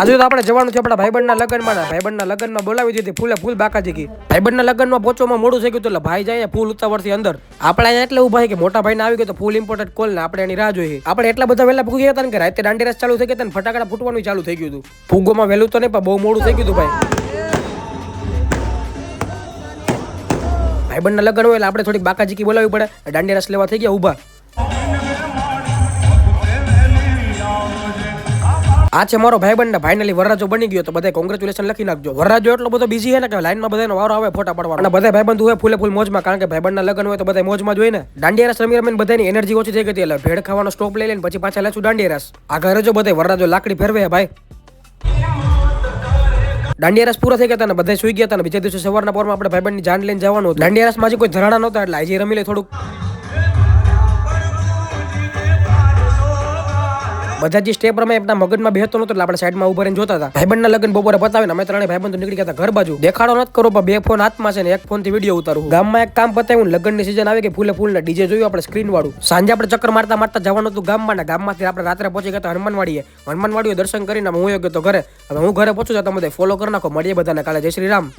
આજે તો આપણે જવાનું છે આપણા ભાઈબંધના લગ્નમાં બોલાવી દીધી ફૂલે ફૂલ બાકાજી કી ભાઈબંધના લગ્નમાં પહોંચવામાં મોડું થઈ ગયું એટલે ભાઈ જાય ફૂલ ઉતાવળથી અંદર આપણે અહીંયા એટલે ઉભા કે મોટા ભાઈને આવી ગયો તો ફૂલ ઇમ્પોર્ટન્ટ કોલ ને આપણે એની રાહ જોઈએ આપણે એટલા બધા વહેલા પૂગી ગયા હતા ને કે રાતે દાંડી રાસ ચાલુ થઈ ગઈ અને ફટાકડા ફૂટવાનું ચાલુ થઈ ગયું હતું ફૂગોમાં વહેલું તો નહીં પણ બહુ મોડું થઈ ગયું હતું ભાઈ ભાઈબંધના લગ્ન હોય એટલે આપણે થોડીક બાકાજી કી બોલાવવી પડે દાંડી રાસ લેવા થઈ ગયા ઉભા આ છે મારો ભાઈબંધ ફાઇનલી વરરાજો બની ગયો તો બધા કોંગ્રેચ્યુલેશન લખી નાખજો વરરાજો એટલો બધો બીજી છે ને કે લાઈનમાં બધાનો વારો આવે ફોટા પડવાનો અને બધા ભાઈબંધ હોય ફૂલે ફૂલ મોજમાં કારણ કે ભાઈબંધના લગ્ન હોય તો બધા મોજમાં જ હોય ને દાંડિયા રસ રમી રમીને બધાની એનર્જી ઓછી થઈ ગઈ એટલે ભેડ ખાવાનો સ્ટોપ લઈ લઈને પછી પાછા લેશું દાંડિયા રસ આ ઘરે જો બધા વરરાજો લાકડી ફેરવે ભાઈ દાંડિયા રસ પૂરા થઈ ગયા હતા ને બધા સુઈ ગયા હતા ને બીજા દિવસે સવારના પોરમાં આપણે ભાઈબંધની જાન લઈને જવાનું હતું દાંડિયા રસમાં કોઈ ધરાણા નહોતા એટલે આજે રમી લે થોડુંક બધા જે સ્ટેપ રમે એમના મગજમાં બેહતો નતો એટલે આપણે સાઈડમાં ઉભા રહીને જોતા હતા ભાઈબંધના લગ્ન બપોરે પતાવીને અમે ત્રણે ભાઈબંધો નીકળી ગયા ઘર બાજુ દેખાડો નથી કરો પણ 2 ફોન હાથમાં છે ને 1 ફોન થી વિડીયો ઉતારું ગામમાં એક કામ પતાવ્યું લગ્નની સીઝન આવી કે ફૂલે ફૂલ ને ડીજે જોયું આપણે સ્ક્રીન વાળું સાંજે આપણે ચક્કર મારતા જવાનું હતું ગામમાંથી આપણે રાત્રે પહોંચી ગયા હનુમાનવાડીએ દર્શન કરીને હું ગયો તો ઘરે હવે હું ઘરે પહોંચું તો તમે ફોલો કરી નાખો મળીએ બધાને કાલે જય શ્રી રામ।